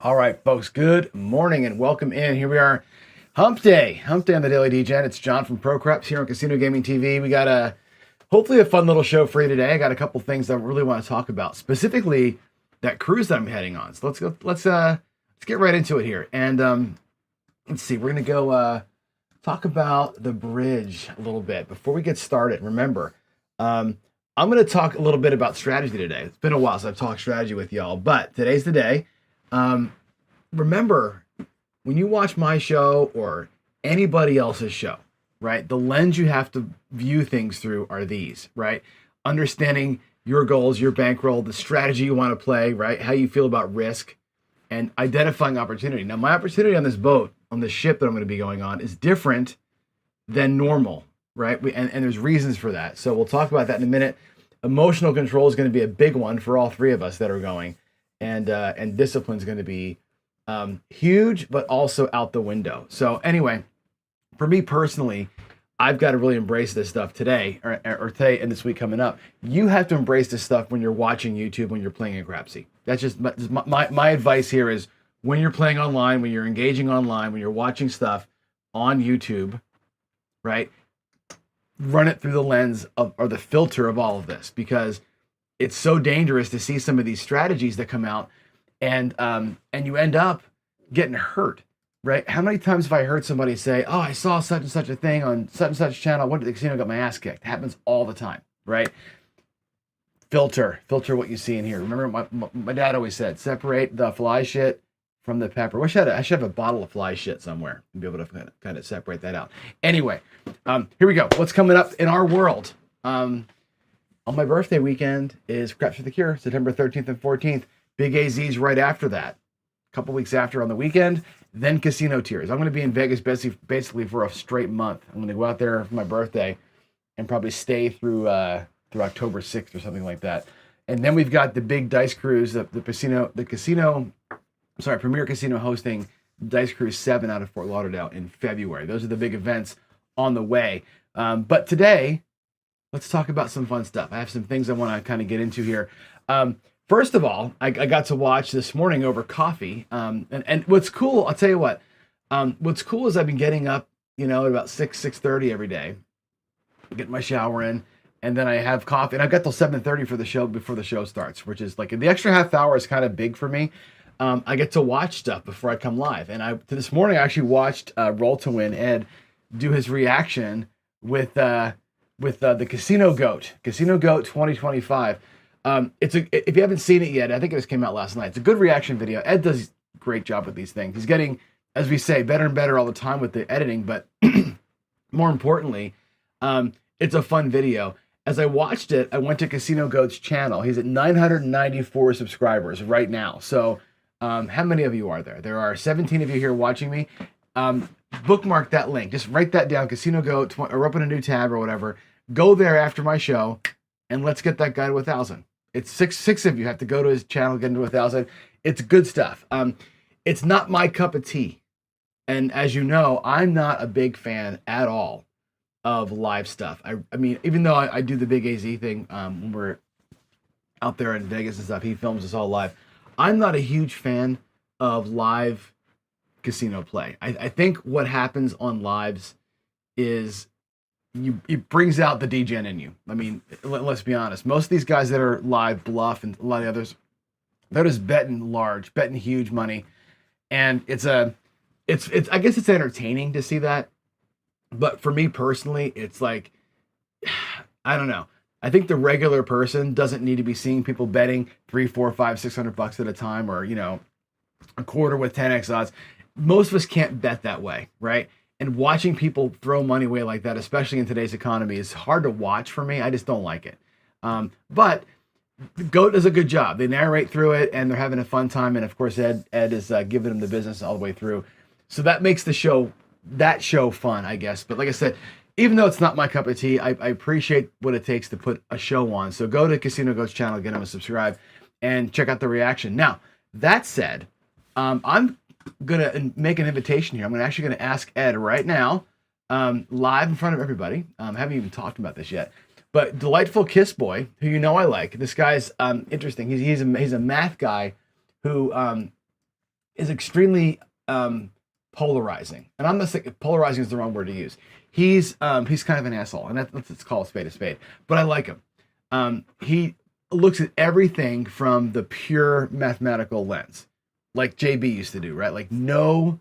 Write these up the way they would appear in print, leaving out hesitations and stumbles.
All right, folks, good morning and welcome in. Here we are, Hump Day on the Daily Degen. It's John from ProCreps here on Casino Gaming TV. We got hopefully a fun little show for you today. I got a couple things that I really want to talk about, specifically that cruise that I'm heading on. So let's get right into it here. And let's see, we're gonna go talk about the bridge a little bit before we get started. Remember, I'm gonna talk a little bit about strategy today. It's been a while since I've talked strategy with y'all, but today's the day. Remember, when you watch my show or anybody else's show, right, the lens you have to view things through are these, right? Understanding your goals, your bankroll, the strategy you want to play, right? How you feel about risk, and identifying opportunity. Now, my opportunity on this boat, on this ship that I'm going to be going on, is different than normal, right? And there's reasons for that. So we'll talk about that in a minute. Emotional control is going to be a big one for all three of us that are going. And discipline is going to be huge, but also out the window. So anyway, for me personally, I've got to really embrace this stuff today, or today and this week coming up. You have to embrace this stuff when you're watching YouTube, when you're playing in Crapsy. That's just my advice here is when you're playing online, when you're engaging online, when you're watching stuff on YouTube, right? Run it through the lens of, or the filter of all of this, because it's so dangerous to see some of these strategies that come out and you end up getting hurt, right? How many times have I heard somebody say, oh, I saw such and such a thing on such and such channel, went to the casino, got my ass kicked. It happens all the time, right? Filter what you see in here. Remember, my dad always said, separate the fly shit from the pepper. I should have a bottle of fly shit somewhere and be able to kind of separate that out. Anyway, here we go. What's coming up in our world? On my birthday weekend is Craps for the Cure, September 13th and 14th. Big AZ's right after that. A couple weeks after on the weekend, then Casino Tears. I'm going to be in Vegas basically for a straight month. I'm going to go out there for my birthday and probably stay through October 6th or something like that. And then we've got the big dice cruise, Premier Casino hosting Dice Cruise 7 out of Fort Lauderdale in February. Those are the big events on the way. But today, let's talk about some fun stuff. I have some things I want to kind of get into here. First of all, I got to watch this morning over coffee. And what's cool, I'll tell you what. What's cool is I've been getting up, at about 6:30 every day, get my shower in, and then I have coffee. And I've got till 7:30 for the show before the show starts, which is like the extra half hour is kind of big for me. I get to watch stuff before I come live. And this morning I actually watched Roll to Win Ed do his reaction with the Casino Goat 2025. If you haven't seen it yet, I think it just came out last night. It's a good reaction video. Ed does a great job with these things. He's getting, as we say, better and better all the time with the editing, but more importantly, it's a fun video. As I watched it, I went to Casino Goat's channel. He's at 994 subscribers right now. So how many of you are there? There are 17 of you here watching me. Bookmark that link. Just write that down, Casino Goat, or open a new tab or whatever. Go there after my show, and let's get that guy to 1,000. It's six of you have to go to his channel, get into 1,000. It's good stuff. It's not my cup of tea. And as you know, I'm not a big fan at all of live stuff. I mean, even though I do the big AZ thing when we're out there in Vegas and stuff, he films us all live. I'm not a huge fan of live casino play. I think what happens on lives is it brings out the degen in you. I mean, let's be honest. Most of these guys that are live bluff, and a lot of the others, they're just betting large, betting huge money, and it's I guess it's entertaining to see that, but for me personally, it's like, I don't know. I think the regular person doesn't need to be seeing people betting $300, $400, $500, $600 at a time, or a quarter with 10x odds. Most of us can't bet that way, right? And watching people throw money away like that, especially in today's economy, is hard to watch for me. I just don't like it. But GOAT does a good job. They narrate through it, and they're having a fun time. And of course, Ed is giving them the business all the way through. So that makes that show fun, I guess. But like I said, even though it's not my cup of tea, I appreciate what it takes to put a show on. So go to Casino Goat's channel, get him a subscribe, and check out the reaction. Now, that said, I'm gonna make an invitation here. I'm actually gonna ask Ed right now, live in front of everybody. I haven't even talked about this yet, but Delightful Kiss Boy, who I like. This guy's interesting. He's a math guy who is extremely polarizing. And I'm not saying polarizing is the wrong word to use. He's kind of an asshole, and let's call a spade. But I like him. He looks at everything from the pure mathematical lens, like JB used to do, right? Like no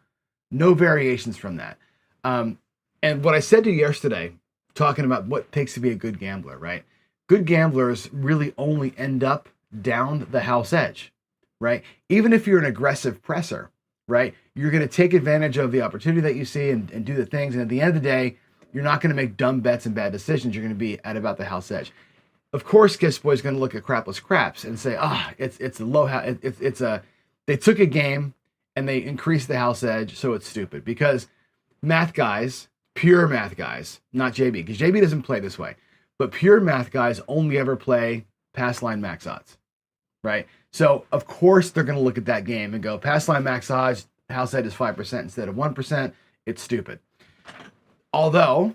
variations from that. And what I said to you yesterday, talking about what it takes to be a good gambler, right? Good gamblers really only end up down the house edge, right? Even if you're an aggressive presser, right? You're going to take advantage of the opportunity that you see and do the things. And at the end of the day, you're not going to make dumb bets and bad decisions. You're going to be at about the house edge. Of course, Kiss Boy is going to look at crapless craps and say, it's a low house. They took a game and they increased the house edge, so it's stupid. Because math guys, pure math guys, not JB, because JB doesn't play this way, but pure math guys only ever play pass line max odds, right? So of course they're going to look at that game and go, pass line max odds, house edge is 5% instead of 1%. It's stupid. Although,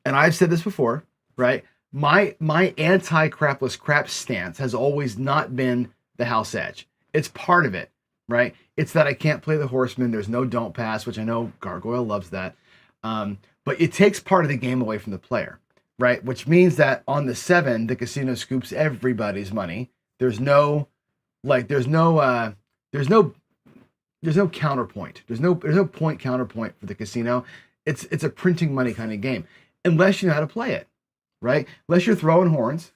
and I've said this before, right? My anti-crapless crap stance has always not been the house edge. It's part of it, right? It's that I can't play the horseman. There's no don't pass, which I know Gargoyle loves that. But it takes part of the game away from the player, right? Which means that on the 7, the casino scoops everybody's money. There's no counterpoint. There's no point counterpoint for the casino. It's a printing money kind of game, unless you know how to play it, right? Unless you're throwing horns,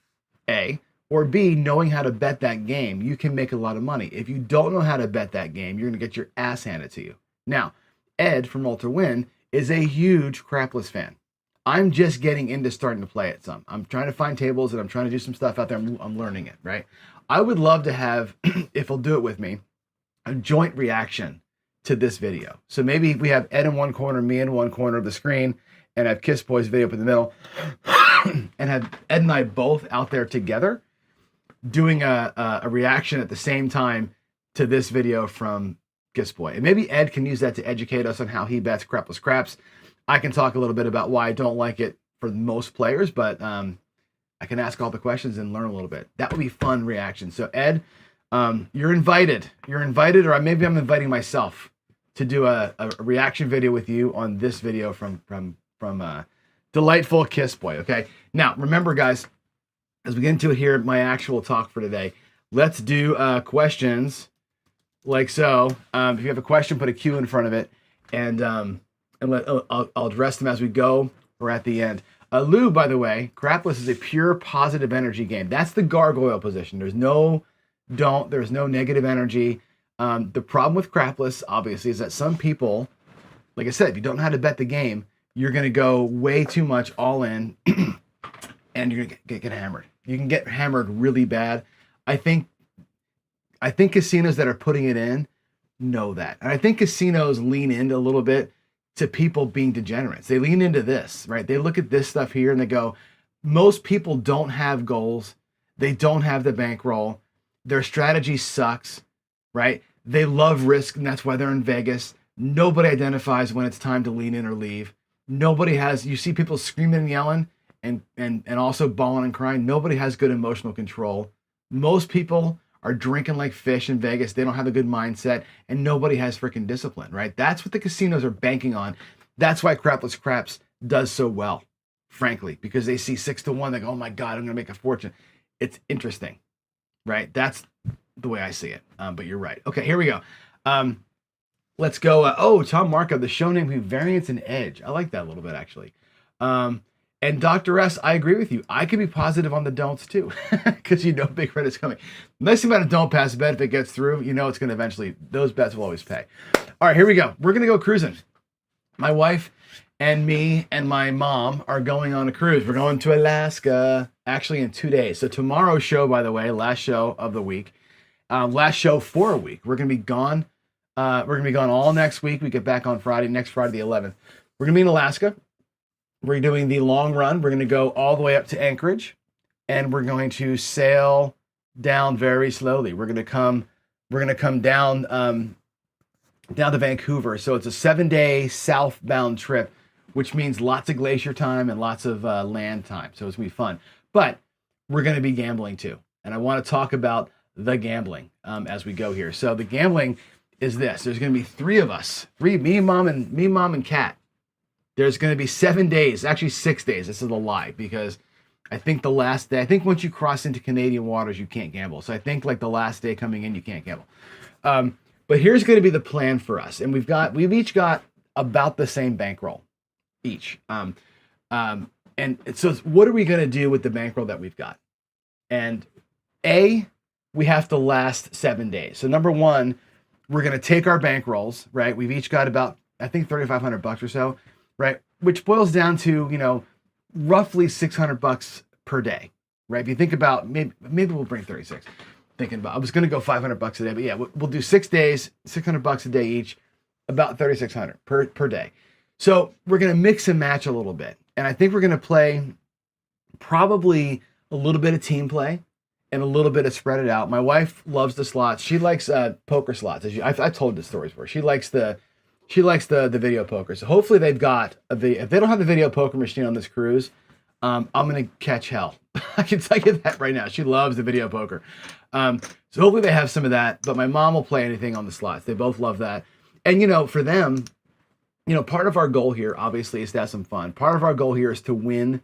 A, or B, knowing how to bet that game, you can make a lot of money. If you don't know how to bet that game, you're going to get your ass handed to you. Now, Ed from Ultra Win is a huge crapless fan. I'm just getting into starting to play it some. I'm trying to find tables and I'm trying to do some stuff out there. I'm learning it, right? I would love to have, if he'll do it with me, a joint reaction to this video. So maybe we have Ed in one corner, me in one corner of the screen, and have Kiss Boy's video up in the middle, and have Ed and I both out there together doing a reaction at the same time to this video from Kiss Boy. And maybe Ed can use that to educate us on how he bets crapless craps. I can talk a little bit about why I don't like it for most players, but I can ask all the questions and learn a little bit. That would be fun reaction. So Ed, you're invited. You're invited, or maybe I'm inviting myself to do a reaction video with you on this video from delightful Kiss Boy. Okay. Now remember, guys, as we get into it here, my actual talk for today, let's do questions like so. If you have a question, put a Q in front of it, and I'll address them as we go or at the end. Lou, by the way, crapless is a pure positive energy game. That's the gargoyle position. There's no negative energy. The problem with crapless, obviously, is that some people, like I said, if you don't know how to bet the game, you're going to go way too much all in, and you're going to get hammered. You can get hammered really bad. I think casinos that are putting it in know that. And I think casinos lean into a little bit to people being degenerates. They lean into this, right? They look at this stuff here and they go, most people don't have goals. They don't have the bankroll. Their strategy sucks, right? They love risk, and that's why they're in Vegas. Nobody identifies when it's time to lean in or leave. You see people screaming and yelling and also bawling and crying. Nobody has good emotional control. Most people are drinking like fish in Vegas. They don't have a good mindset, and nobody has freaking discipline, right? That's what the casinos are banking on. That's why crapless craps does so well, frankly, because they see 6-1. They go, oh my God, I'm going to make a fortune. It's interesting, right? That's the way I see it. But you're right. Okay, here we go. Let's go. Tom Marco, the show name will be Variance and Edge. I like that a little bit, actually. And Dr. S, I agree with you. I can be positive on the don'ts too, because big red is coming. The nice thing about a don't pass bet, if it gets through, it's going to eventually, those bets will always pay. All right, here we go. We're going to go cruising. My wife and me and my mom are going on a cruise. We're going to Alaska, actually in 2 days. So tomorrow's show, by the way, last show of the week, last show for a week. We're going to be gone. We're going to be gone all next week. We get back on next Friday, the 11th. We're going to be in Alaska. We're doing the long run. We're going to go all the way up to Anchorage, and we're going to sail down very slowly. We're going to come down to Vancouver. So it's a 7-day southbound trip, which means lots of glacier time and lots of land time. So it's going to be fun. But we're going to be gambling too. And I want to talk about the gambling as we go here. So the gambling is this. There's going to be three of us. Me, mom, and Kat. There's going to be 7 days, actually 6 days. This is a lie because I think the last day, I think once you cross into Canadian waters, you can't gamble. So I think like the last day coming in, you can't gamble. But here's going to be the plan for us. And we've each got about the same bankroll each. And so what are we going to do with the bankroll that we've got? And we have to last 7 days. So number one, we're going to take our bankrolls, right? We've each got about, I think, $3,500 or so, right? Which boils down to, roughly $600 per day, right? If you think about, maybe we'll bring 36. Thinking about, I was going to go $500 a day, but yeah, we'll do 6 days, $600 a day each, about $3,600 per day. So we're going to mix and match a little bit. And I think we're going to play probably a little bit of team play and a little bit of spread it out. My wife loves the slots. She likes poker slots. I've told the stories before. She likes the video poker. So hopefully they've got a video. If they don't have the video poker machine on this cruise, I'm going to catch hell. I can tell you that right now. She loves the video poker. So hopefully they have some of that, but my mom will play anything on the slots. They both love that. And, for them, part of our goal here, obviously, is to have some fun. Part of our goal here is to win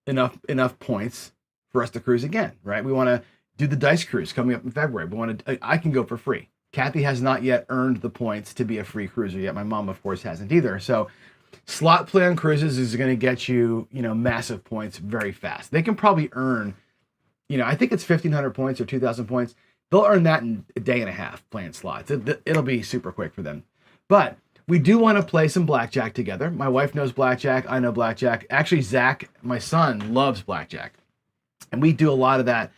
enough points for us to cruise again, right? We want to do the dice cruise coming up in February. I can go for free. Kathy has not yet earned the points to be a free cruiser yet. My mom, of course, hasn't either. So slot play on cruises is going to get you, massive points very fast. They can probably earn, I think it's 1,500 points or 2,000 points. They'll earn that in a day and a half playing slots. It'll be super quick for them. But we do want to play some blackjack together. My wife knows blackjack. I know blackjack. Actually, Zach, my son, loves blackjack. And we do a lot of that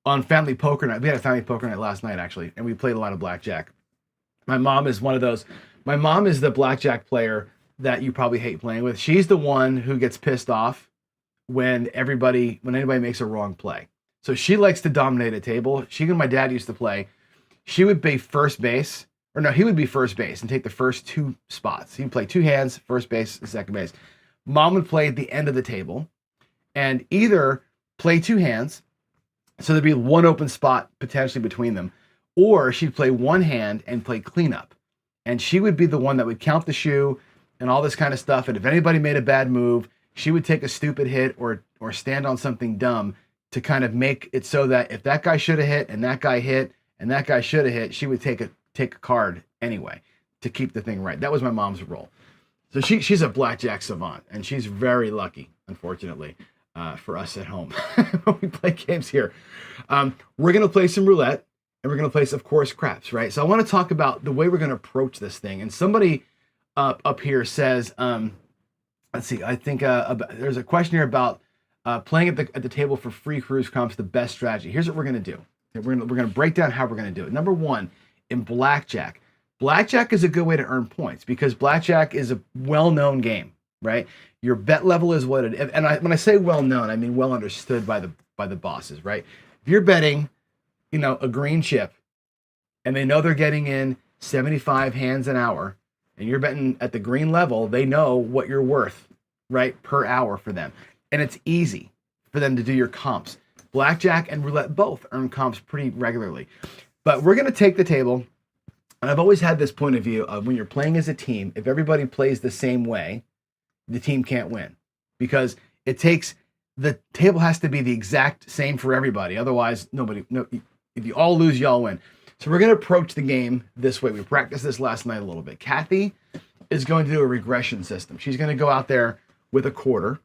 on family poker night. We had a family poker night last night, actually, and we played a lot of blackjack. My mom is one of those. My mom is the blackjack player that you probably hate playing with. She's the one who gets pissed off when anybody makes a wrong play. So she likes to dominate a table. She and my dad used to play. She would be first base, or no, he would be first base and take the first two spots. He'd play two hands, first base and second base. Mom would play at the end of the table and either play two hands, so there'd be one open spot potentially between them, or she'd play one hand and play cleanup. And she would be the one that would count the shoe and all this kind of stuff. And if anybody made a bad move, she would take a stupid hit or stand on something dumb to kind of make it so that if that guy should have hit and that guy hit and that guy should have hit, she would take a card anyway to keep the thing right. That was my mom's role. So she's a blackjack savant, and she's very lucky, unfortunately, for us at home when we play games here. We're going to play some roulette, and we're going to play, of course, craps, right? So I want to talk about the way we're going to approach this thing. And somebody up here says, let's see, I think there's a question here about playing at the table for free cruise comps, the best strategy. Here's what we're going to do. We're going to break down how we're going to do it. Number one, in blackjack. Blackjack is a good way to earn points because blackjack is a well-known game, right? Your bet level is what it is. And when I say well-known, I mean well understood by the bosses, right? If you're betting, a green chip and they know they're getting in 75 hands an hour and you're betting at the green level, they know what you're worth, right, per hour for them. And it's easy for them to do your comps. Blackjack and roulette both earn comps pretty regularly. But we're going to take the table. And I've always had this point of view of when you're playing as a team, if everybody plays the same way, the team can't win. Because the table has to be the exact same for everybody. Otherwise, if you all lose, you all win. So we're going to approach the game this way. We practiced this last night a little bit. Kathy is going to do a regression system. She's going to go out there with a quarter.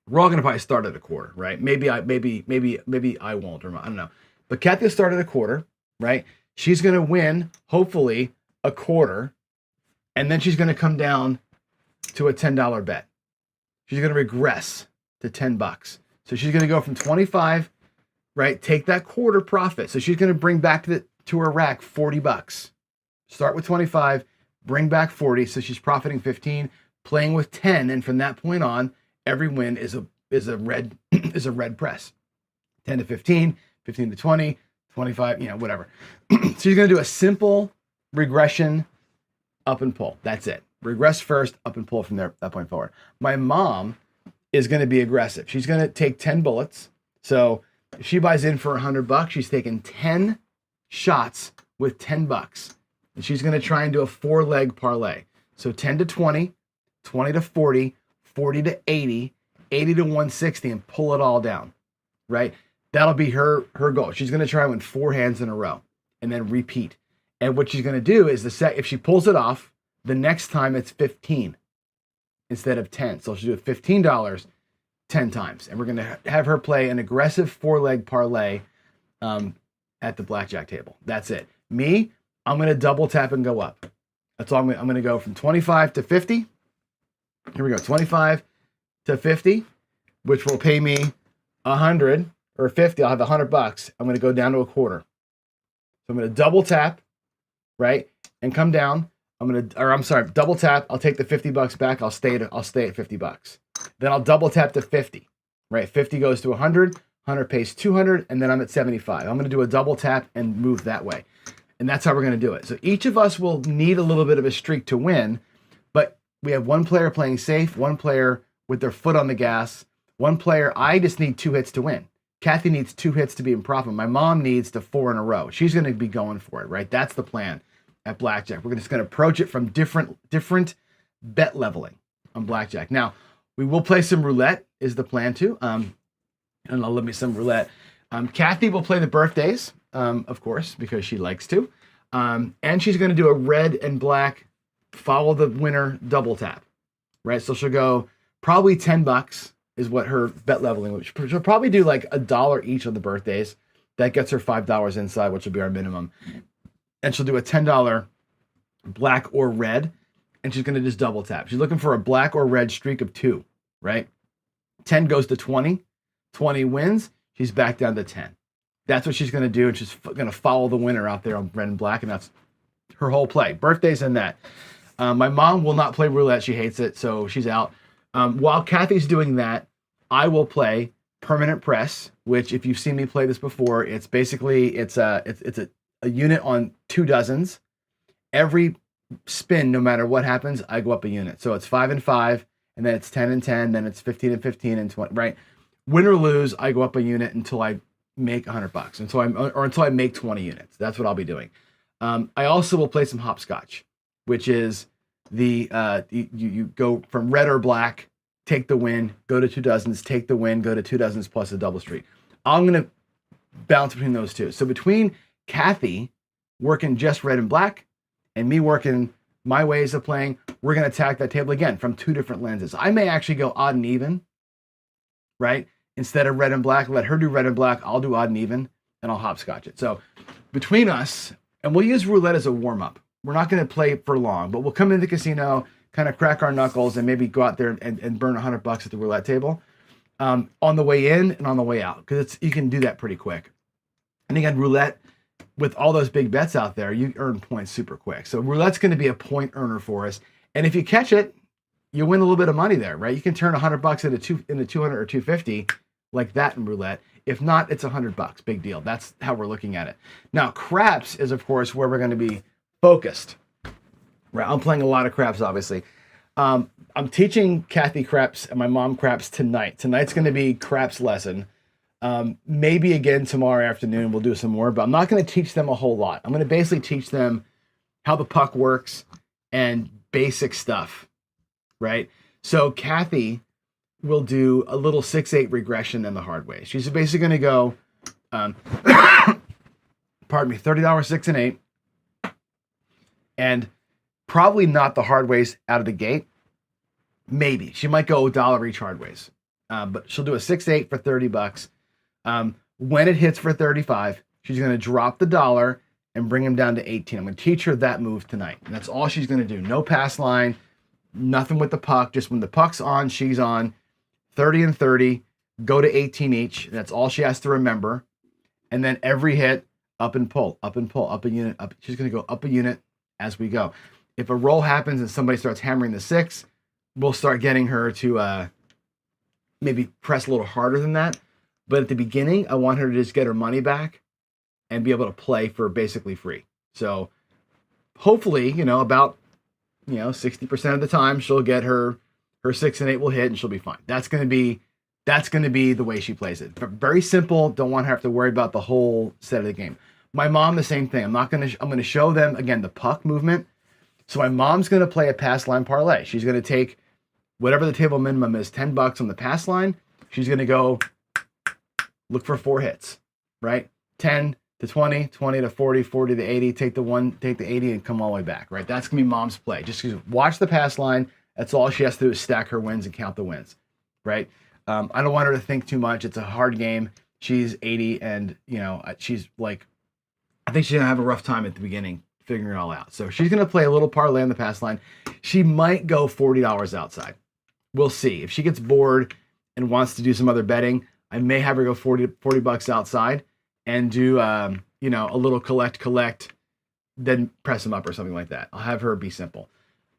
We're all going to probably start at a quarter, right? Maybe I won't, or I don't know. But Kathy will start at a quarter, right? She's going to win, hopefully, a quarter, and then she's going to come down to a $10 bet. She's going to regress to $10. So she's going to go from 25, right? Take that quarter profit. So she's going to bring back to her rack $40. Start with 25, bring back 40. So she's profiting 15, playing with 10, and from that point on, every win is a red press. 10 to 15, 15 to 20, 25, whatever. So you're going to do a simple regression up and pull. That's it. Regress first, up and pull from there, that point forward. My mom is going to be aggressive. She's going to take 10 bullets. So if she buys in for $100, she's taking 10 shots with $10. And she's going to try and do a 4-leg parlay. So 10 to 20, 20 to 40, 40 to 80, 80 to 160, and pull it all down, right? That'll be her goal. She's going to try and win 4 hands in a row and then repeat. And what she's going to do is if she pulls it off, the next time it's 15 instead of 10. So she'll do $15 10 times. And we're going to have her play an aggressive 4-leg parlay at the blackjack table. That's it. Me, I'm going to double tap and go up. That's all I'm going to go from 25 to 50. Here we go. 25 to 50, which will pay me 100 or 50. I'll have $100. I'm going to go down to a quarter. So I'm going to double tap, right? And come down. Double tap. I'll take the $50 back. I'll stay at $50. Then I'll double tap to 50, right? 50 goes to 100. 100 pays 200, and then I'm at 75. I'm going to do a double tap and move that way. And that's how we're going to do it. So each of us will need a little bit of a streak to win, but we have one player playing safe, one player with their foot on the gas, one player, I just need 2 hits to win. Kathy needs 2 hits to be in profit. My mom needs to 4 in a row. She's going to be going for it, right? That's the plan at blackjack. We're just going to approach it from different bet leveling on blackjack. Now, we will play some roulette is the plan too. And I'll let me some roulette. Kathy will play the birthdays, of course, because she likes to. And she's going to do a red and black follow the winner double tap, right? So she'll go probably $10 is what her bet leveling. She'll probably do like $1 each of the birthdays. That gets her $5 inside, which will be our minimum. And she'll do a $10 black or red, and she's going to just double tap. She's looking for a black or red streak of 2, right? 10 goes to 20. 20 wins, she's back down to 10. That's what she's going to do, and she's going to follow the winner out there on red and black, and that's her whole play. Birthdays and that. My mom will not play roulette. She hates it, so she's out. While Kathy's doing that, I will play permanent press, which if you've seen me play this before, it's basically it's a unit on 2 dozens. Every spin, no matter what happens, I go up a unit. So it's 5 and 5, and then it's 10 and 10, then it's 15 and 15 and 20, right? Win or lose, I go up a unit until I make $100, until I make 20 units. That's what I'll be doing. I also will play some hopscotch, which is you go from red or black, take the win, go to 2 dozens, take the win, go to 2 dozens plus a double streak. I'm going to bounce between those two. So between Kathy working just red and black and me working my ways of playing, we're going to attack that table again from 2 different lenses. I may actually go odd and even, right? Instead of red and black, let her do red and black. I'll do odd and even, and I'll hopscotch it. So between us, and we'll use roulette as a warm-up. We're not going to play for long, but we'll come into the casino, kind of crack our knuckles, and maybe go out there and burn $100 at the roulette table on the way in and on the way out, because you can do that pretty quick. And again, roulette, with all those big bets out there, you earn points super quick. So roulette's going to be a point earner for us. And if you catch it, you win a little bit of money there, right? You can turn $100 into 200 or 250 like that in roulette. If not, it's $100. Big deal. That's how we're looking at it. Now, craps is, of course, where we're going to be focused. Right? I'm playing a lot of craps, obviously. I'm teaching Kathy craps and my mom craps tonight. Tonight's going to be craps lesson. Maybe again tomorrow afternoon we'll do some more, but I'm not going to teach them a whole lot. I'm going to basically teach them how the puck works and basic stuff, right? So Kathy will do a little 6-8 regression in the hard way. She's basically going to go, pardon me, $30 6 and 8, and probably not the hard ways out of the gate. Maybe she might go $1 each hard ways, but she'll do a 6-8 for $30. When it hits for 35, she's going to drop the $1 and bring him down to 18. I'm going to teach her that move tonight. And that's all she's going to do. No pass line, nothing with the puck. Just when the puck's on, she's on 30 and 30, go to 18 each. That's all she has to remember. And then every hit, up and pull, up and pull, up a unit, up. She's going to go up a unit as we go. If a roll happens and somebody starts hammering the 6, we'll start getting her to maybe press a little harder than that. But at the beginning, I want her to just get her money back and be able to play for basically free. So hopefully, about 60% of the time she'll get her 6 and 8 will hit and she'll be fine. That's going to be the way she plays it. Very simple. Don't want her to have to worry about the whole set of the game. My mom, the same thing. I'm going to show them again the puck movement. So my mom's going to play a pass line parlay. She's going to take whatever the table minimum is, $10 on the pass line. She's going to go look for 4 hits, right? 10 to 20, 20 to 40, 40 to 80, take the 80 and come all the way back, right? That's going to be mom's play. Just watch the pass line. That's all she has to do is stack her wins and count the wins, right? I don't want her to think too much. It's a hard game. She's 80 and, she's like, I think she's going to have a rough time at the beginning figuring it all out. So she's going to play a little parlay on the pass line. She might go $40 outside. We'll see. If she gets bored and wants to do some other betting, I may have her go 40 bucks outside and do, a little collect, then press them up or something like that. I'll have her be simple.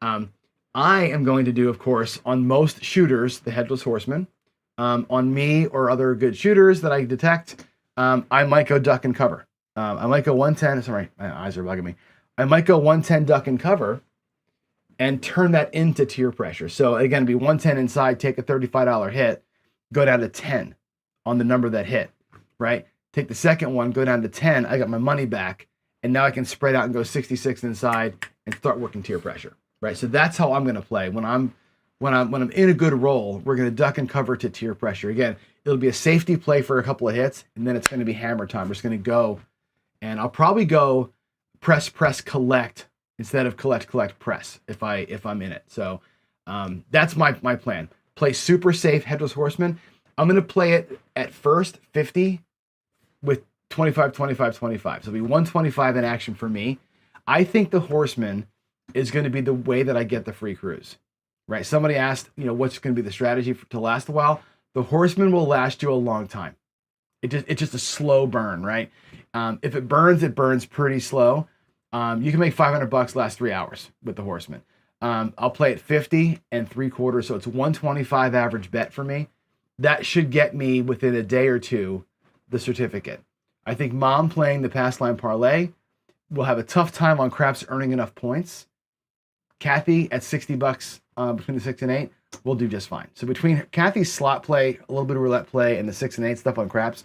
I am going to do, of course, on most shooters, the Headless Horseman. On me or other good shooters that I detect, I might go duck and cover. I might go 110. Sorry, my eyes are bugging me. I might go 110 duck and cover and turn that into tier pressure. So again, be 110 inside, take a $35 hit, go down to 10 on the number that hit, right? Take the second one, go down to 10. I got my money back, and now I can spread out and go 66 inside and start working tier pressure, right? So that's how I'm going to play. When I'm in a good roll, we're going to duck and cover to tier pressure. Again, it'll be a safety play for a couple of hits, and then it's going to be hammer time. We're just going to go, and I'll probably go press, collect instead of collect, press if I'm in it. So that's my plan. Play super safe Headless Horseman. I'm going to play it at first 50 with 25, 25, 25. So it'll be 125 in action for me. I think the Horseman is going to be the way that I get the free cruise. Right. Somebody asked, what's going to be the strategy to last a while? The Horseman will last you a long time. It's just a slow burn, right? If it burns pretty slow. You can make $500 last 3 hours with the Horseman. I'll play at 50 and 3/4, so it's 125 average bet for me. That should get me within a day or two the certificate. I think mom playing the pass line parlay will have a tough time on craps earning enough points. Kathy at $60 between the 6 and 8 will do just fine. So between Kathy's slot play, a little bit of roulette play, and the 6 and 8 stuff on craps,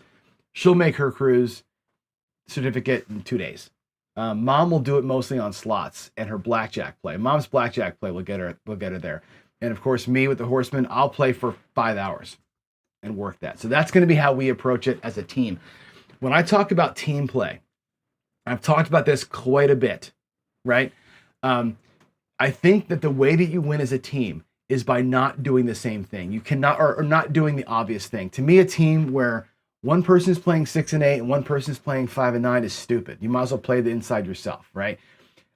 she'll make her cruise certificate in 2 days. Mom will do it mostly on slots and her blackjack play. Mom's blackjack play will get her there. And of course, me with the Horseman, I'll play for 5 hours and work that. So that's going to be how we approach it as a team. When I talk about team play, I've talked about this quite a bit, right? I think that the way that you win as a team is by not doing the same thing. You cannot, or not doing the obvious thing. To me, a team where one person's playing 6 and 8 and one person's playing 5 and 9 is stupid. You might as well play the inside yourself, right?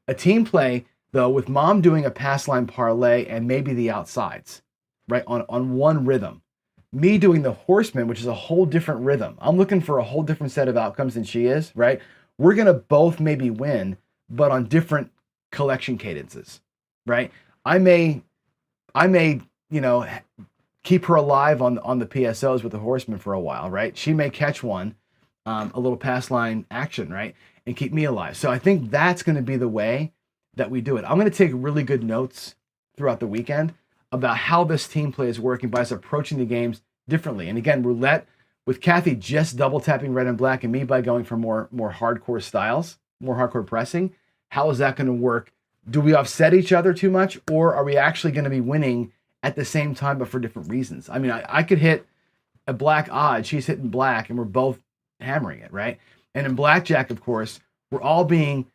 A team play, though, with mom doing a pass line parlay and maybe the outsides, right, on one rhythm. Me doing the Horseman, which is a whole different rhythm. I'm looking for a whole different set of outcomes than she is, right? We're going to both maybe win, but on different collection cadences, right? I may, keep her alive on the PSOs with the Horseman for a while, right? She may catch one, a little pass line action, right? And keep me alive. So I think that's going to be the way that we do it. I'm going to take really good notes throughout the weekend about how this team play is working by us approaching the games differently. And again, roulette with Kathy just double tapping red and black and me by going for more hardcore styles, more hardcore pressing. How is that going to work? Do we offset each other too much, or are we actually going to be winning at the same time, but for different reasons? I mean, I could hit a black odd, she's hitting black, and we're both hammering it, right? And in blackjack, of course, we're all being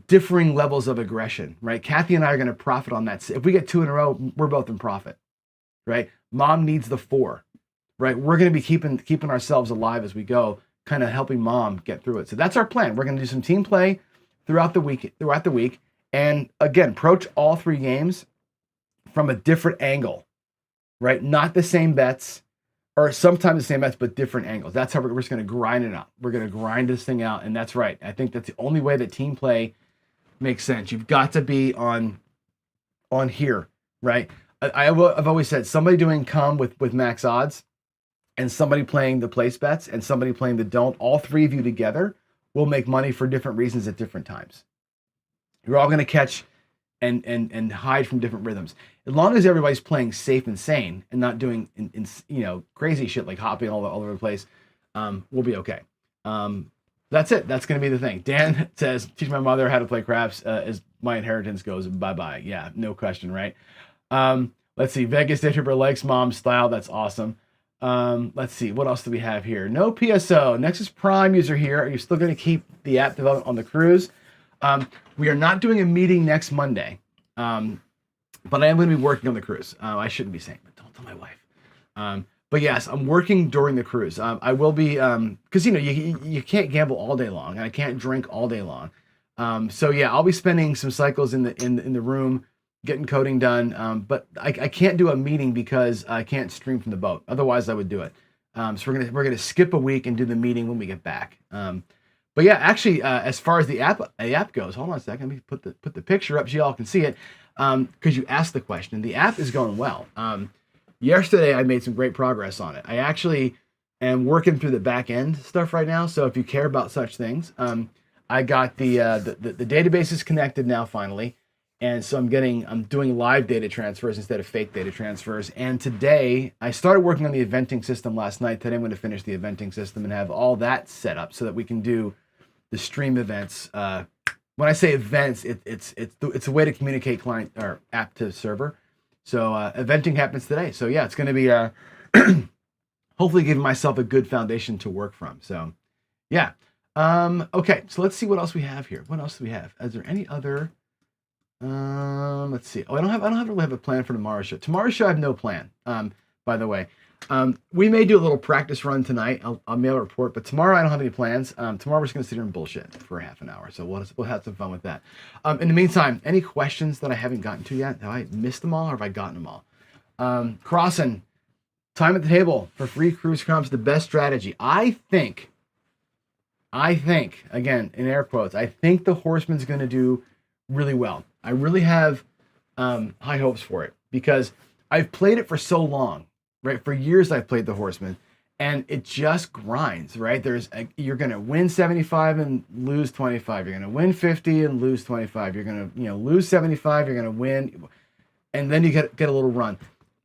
differing levels of aggression, right? Kathy and I are going to profit on that. If we get 2 in a row, we're both in profit, right? Mom needs the 4, right? We're going to be keeping ourselves alive as we go, kind of helping mom get through it. So that's our plan. We're going to do some team play throughout the week. And again, approach all 3 games from a different angle, right? Not the same bets, or sometimes the same bets, but different angles. That's how we're just going to grind it out. We're going to grind this thing out. And that's right. I think that's the only way that team play makes sense. You've got to be on here, right? I've always said somebody doing come with max odds and somebody playing the place bets and somebody playing the don't, all 3 of you together will make money for different reasons at different times. You're all going to catch and hide from different rhythms. As long as everybody's playing safe and sane and not doing crazy shit like hopping all over the place, we'll be okay. That's it. That's going to be the thing. Dan says, teach my mother how to play craps as my inheritance goes bye-bye. Yeah, no question, right? Let's see. Vegas Day Tripper likes mom's style. That's awesome. Let's see. What else do we have here? No PSO. Nexus Prime user here. Are you still going to keep the app development on the cruise? We are not doing a meeting next Monday, but I am going to be working on the cruise. I shouldn't be saying, but don't tell my wife. But yes, I'm working during the cruise. I will be, because you can't gamble all day long, and I can't drink all day long. So yeah, I'll be spending some cycles in the room, getting coding done. But I can't do a meeting because I can't stream from the boat. Otherwise, I would do it. So we're gonna skip a week and do the meeting when we get back. But yeah, actually, as far as the app goes, hold on a second. Let me put the picture up so y'all can see it. Because you asked the question. The app is going well. Yesterday, I made some great progress on it. I actually am working through the back end stuff right now. So if you care about such things, I got the database is connected now finally, and so I'm doing live data transfers instead of fake data transfers. And today, I started working on the eventing system last night. Today, I'm going to finish the eventing system and have all that set up so that we can do the stream events. When I say events, it's a way to communicate client or app to server. So eventing happens today. So yeah, it's going to be hopefully giving myself a good foundation to work from. So yeah. Okay, so let's see what else we have here. What else do we have? Is there any other? Let's see. Oh, I don't really have a plan for tomorrow's show. Tomorrow's show, I have no plan. By the way, we may do a little practice run tonight. I'll mail a report, but tomorrow I don't have any plans. Tomorrow we're just gonna sit here and bullshit for half an hour. So we'll have some fun with that. In the meantime, any questions that I haven't gotten to yet? Have I missed them all, or have I gotten them all? Crossing, time at the table for free cruise crumbs, the best strategy. I think, again, in air quotes, I think the Horseman's going to do really well. I really have high hopes for it because I've played it for so long, right? For years I've played the Horseman, and it just grinds, right? You're going to win 75 and lose 25. You're going to win 50 and lose 25. You're going to lose 75. You're going to win, and then you get a little run.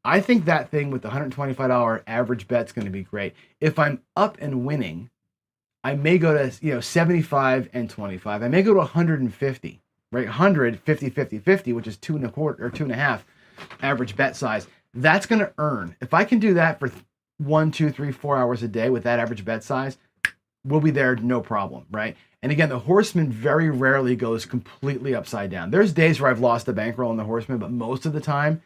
I think that thing with the $125 average bet's going to be great. If I'm up and winning, I may go to 75 and 25. I may go to 150, right? 100, 50, 50, 50, which is 2.25 or 2.5 average bet size. That's going to earn. If I can do that for 1, 2, 3, 4 hours a day with that average bet size, we'll be there, no problem, right? And again, the Horseman very rarely goes completely upside down. There's days where I've lost a bankroll on the Horseman, but most of the time,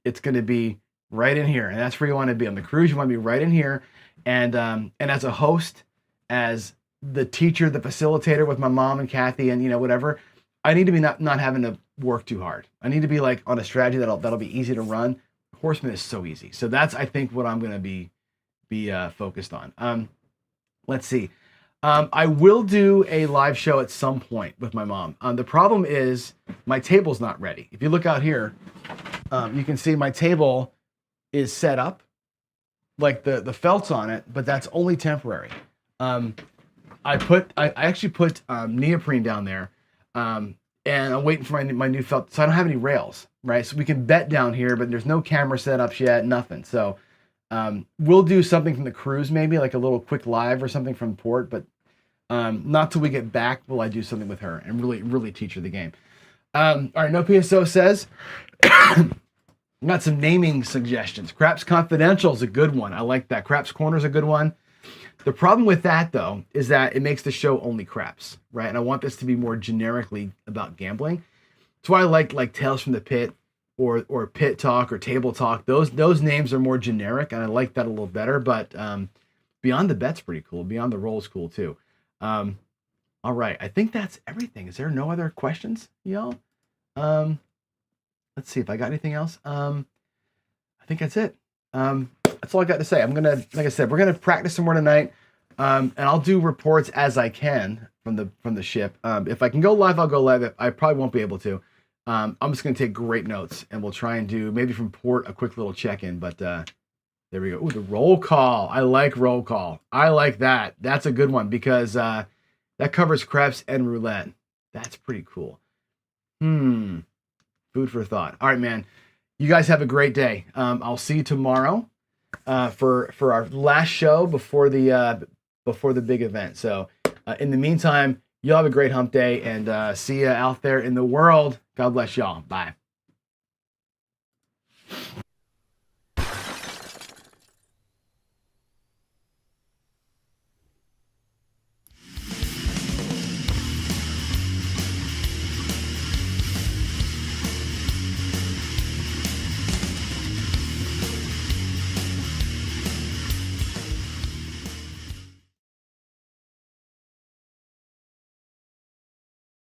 it's going to be right in here, and that's where you want to be on the cruise. You want to be right in here, and as a host, as the teacher, the facilitator with my mom and Kathy, and whatever, I need to be not having to work too hard. I need to be like on a strategy that'll be easy to run. Horseman is so easy, so that's I think what I'm going to be focused on. Let's see. I will do a live show at some point with my mom. The problem is my table's not ready. If you look out here, you can see my table is set up, like the felt's on it, but that's only temporary. I actually put neoprene down there, and I'm waiting for my new felt, so I don't have any rails, right? So we can bet down here, but there's no camera setups yet, nothing. So we'll do something from the cruise, maybe like a little quick live or something from port, but not till we get back will I do something with her and really teach her the game. All right, no PSO says, got some naming suggestions. Craps Confidential is a good one. I like that. Craps Corner is a good one. The problem with that, though, is that it makes the show only craps, right? And I want this to be more generically about gambling. That's why I like Tales from the Pit or Pit Talk or Table Talk. Those names are more generic, and I like that a little better. But Beyond the Bet's pretty cool. Beyond the Roll's cool, too. All right. I think that's everything. Is there no other questions, y'all? Let's see if I got anything else. I think that's it. That's all I got to say. Like I said, we're gonna practice some more tonight, and I'll do reports as I can from the ship. If I can go live, I'll go live. I probably won't be able to. I'm just gonna take great notes, and we'll try and do maybe from port a quick little check-in. But there we go. Ooh, the roll call. I like roll call. I like that. That's a good one because that covers craps and roulette. That's pretty cool. Food for thought. All right, man. You guys have a great day. I'll see you tomorrow for our last show before the big event. So In the meantime, y'all have a great hump day, and see you out there in the world. God bless y'all. Bye.